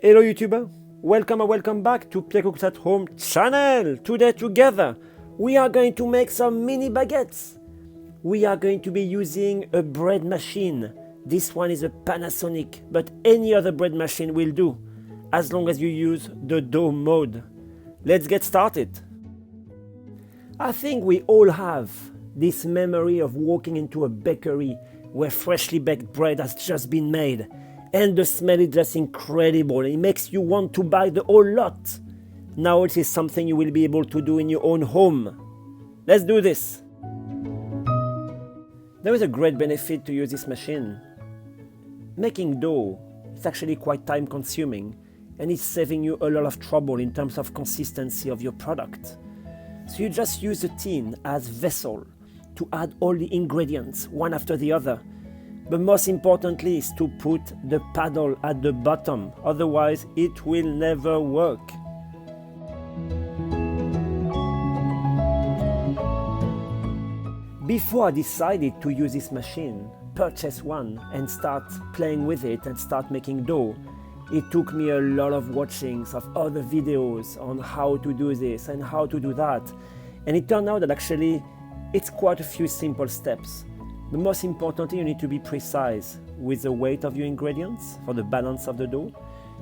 Hello YouTuber, welcome and welcome back to Pierre Cooks at Home channel. Today together we are going to make some mini baguettes. We are going to be using a bread machine. This one is a Panasonic, but any other bread machine will do as long as you use the dough mode. Let's get started. I think we all have this memory of walking into a bakery where freshly baked bread has just been made. And the smell is just incredible. It makes you want to buy the whole lot. Now it is something you will be able to do in your own home. Let's do this. There is a great benefit to use this machine. Making dough is actually quite time consuming and it's saving you a lot of trouble in terms of consistency of your product. So you just use the tin as vessel to add all the ingredients one after the other. But most importantly is to put the paddle at the bottom, otherwise it will never work. Before I decided to use this machine, purchase one and start playing with it and start making dough, it took me a lot of watchings of other videos on how to do this and how to do that. And it turned out that actually it's quite a few simple steps. The most important thing, you need to be precise with the weight of your ingredients for the balance of the dough.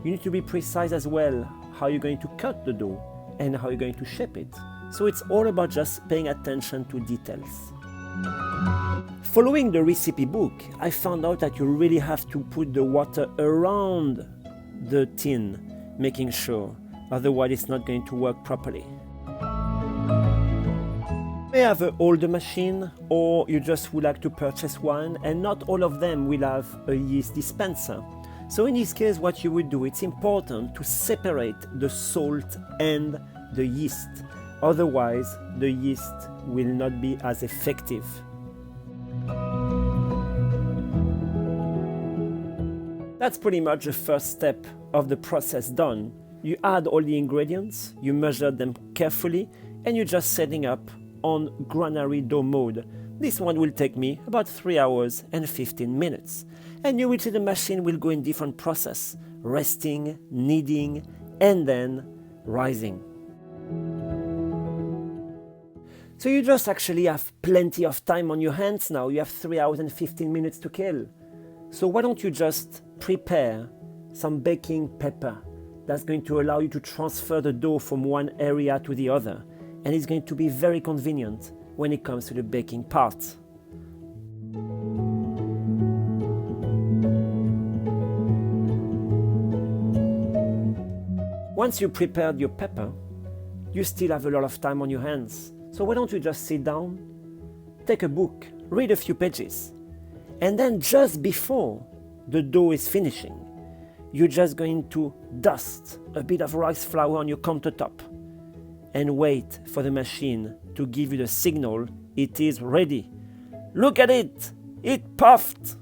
You need to be precise as well how you're going to cut the dough and how you're going to shape it. So it's all about just paying attention to details. Following the recipe book, I found out that you really have to put the water around the tin, making sure, otherwise it's not going to work properly. You may have an older machine or you just would like to purchase one, and not all of them will have a yeast dispenser. So in this case what you would do, it's important to separate the salt and the yeast, otherwise the yeast will not be as effective. That's pretty much the first step of the process done. You add all the ingredients, you measure them carefully, and you're just setting up on granary dough mode. This one will take me about 3 hours and 15 minutes. And you will see the machine will go in different process, resting, kneading, and then rising. So you just actually have plenty of time on your hands now. You have 3 hours and 15 minutes to kill. So why don't you just prepare some baking pepper that's going to allow you to transfer the dough from one area to the other. And it's going to be very convenient when it comes to the baking part. Once you prepared your pepper, you still have a lot of time on your hands. So why don't you just sit down, take a book, read a few pages, and then just before the dough is finishing, you're just going to dust a bit of rice flour on your countertop and wait for the machine to give you the signal it is ready. Look at it! It puffed!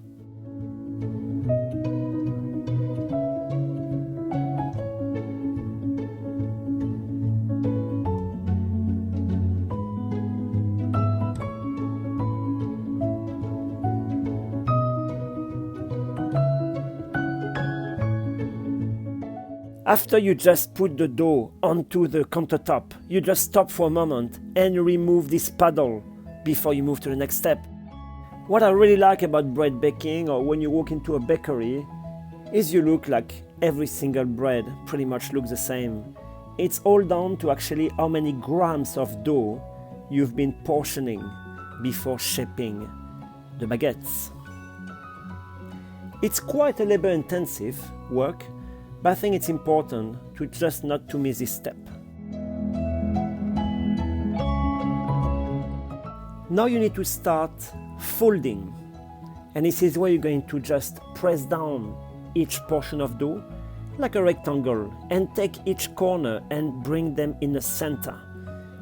After you just put the dough onto the countertop, you just stop for a moment and remove this paddle before you move to the next step. What I really like about bread baking, or when you walk into a bakery, is you look like every single bread pretty much looks the same. It's all down to actually how many grams of dough you've been portioning before shaping the baguettes. It's quite a labor-intensive work, but I think it's important to just not to miss this step. Now you need to start folding, and this is where you're going to just press down each portion of dough like a rectangle and take each corner and bring them in the center.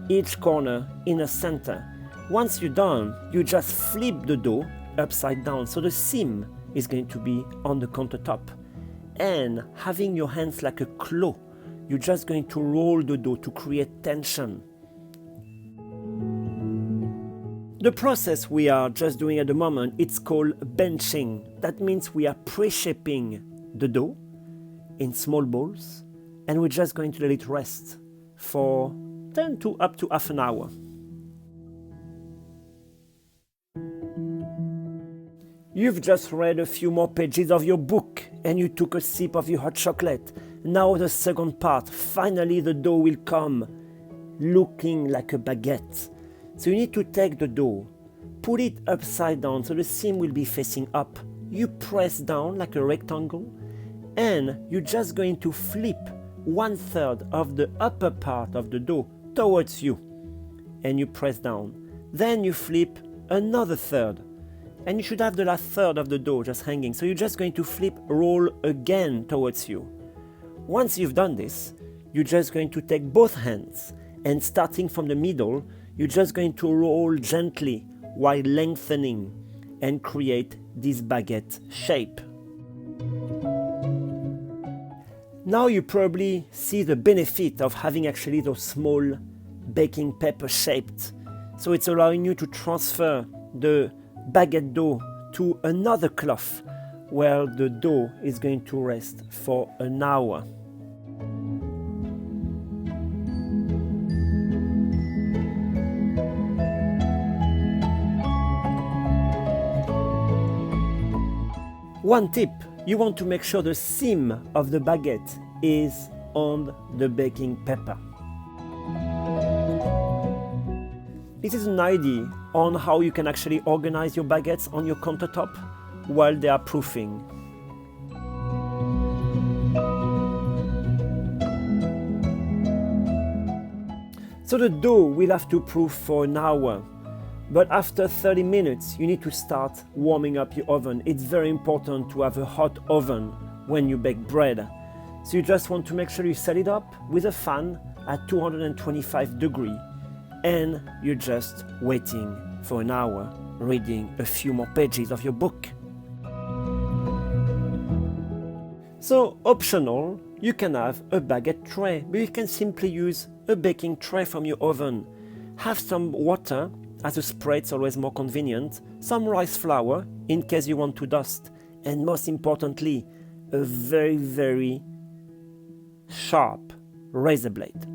Each corner in the center. Once you're done, you just flip the dough upside down so the seam is going to be on the countertop. And having your hands like a claw, you're just going to roll the dough to create tension. The process we are just doing at the moment, it's called benching. That means we are pre-shaping the dough in small balls, and we're just going to let it rest for 10 to up to half an hour. You've just read a few more pages of your book and you took a sip of your hot chocolate. Now the second part, finally the dough will come, looking like a baguette. So you need to take the dough, put it upside down so the seam will be facing up. You press down like a rectangle and you're just going to flip 1/3 of the upper part of the dough towards you and you press down. Then you flip another third and you should have the last third of the dough just hanging. So you're just going to flip, roll again towards you. Once you've done this, you're just going to take both hands and starting from the middle, you're just going to roll gently while lengthening and create this baguette shape. Now you probably see the benefit of having actually those small baking paper shaped. So it's allowing you to transfer the baguette dough to another cloth where the dough is going to rest for an hour. One tip, you want to make sure the seam of the baguette is on the baking paper. This is an idea on how you can actually organize your baguettes on your countertop while they are proofing. So the dough will have to proof for an hour, but after 30 minutes you need to start warming up your oven. It's very important to have a hot oven when you bake bread. So you just want to make sure you set it up with a fan at 225 degrees. And you're just waiting for an hour, reading a few more pages of your book. So optional, you can have a baguette tray, but you can simply use a baking tray from your oven. Have some water, as a spray it's always more convenient, some rice flour in case you want to dust, and most importantly, a very, very sharp razor blade.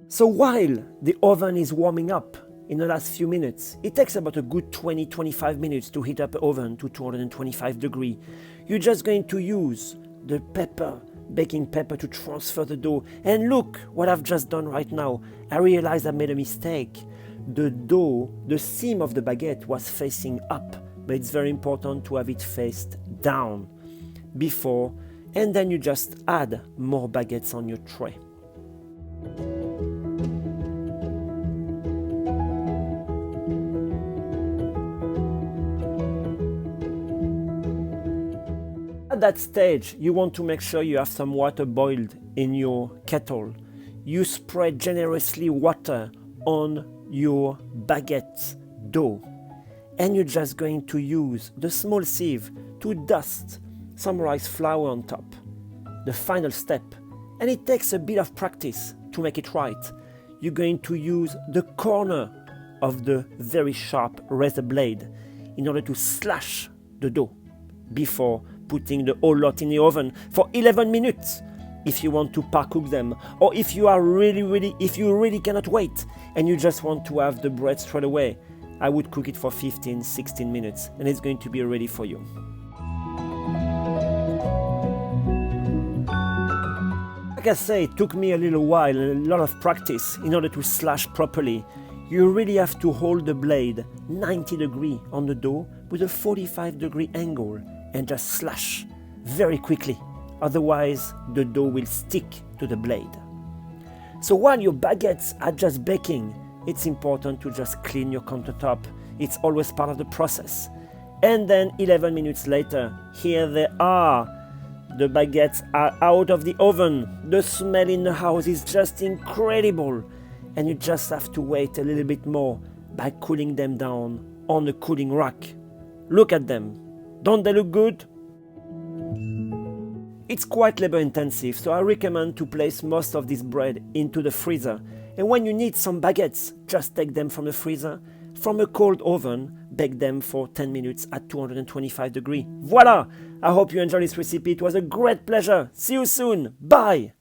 So while the oven is warming up in the last few minutes, it takes about a good 20-25 minutes to heat up the oven to 225 degrees. You're just going to use the baking paper to transfer the dough. And look what I've just done right now. I realized I made a mistake. The dough, the seam of the baguette was facing up, but it's very important to have it faced down before, and then you just add more baguettes on your tray. At that stage, you want to make sure you have some water boiled in your kettle. You spread generously water on your baguette dough. And you're just going to use the small sieve to dust some rice flour on top. The final step, and it takes a bit of practice to make it right. You're going to use the corner of the very sharp razor blade in order to slash the dough before putting the whole lot in the oven for 11 minutes if you want to par-cook them, or if you really cannot wait and you just want to have the bread straight away, I would cook it for 15-16 minutes and it's going to be ready for you. Like I say, it took me a little while and a lot of practice in order to slash properly. You really have to hold the blade 90 degrees on the dough with a 45-degree angle and just slash very quickly. Otherwise, the dough will stick to the blade. So while your baguettes are just baking, it's important to just clean your countertop. It's always part of the process. And then 11 minutes later, here they are. The baguettes are out of the oven. The smell in the house is just incredible. And you just have to wait a little bit more by cooling them down on the cooling rack. Look at them. Don't they look good? It's quite labor intensive, so I recommend to place most of this bread into the freezer. And when you need some baguettes, just take them from the freezer, from a cold oven, bake them for 10 minutes at 225 degrees. Voila! I hope you enjoyed this recipe. It was a great pleasure. See you soon. Bye!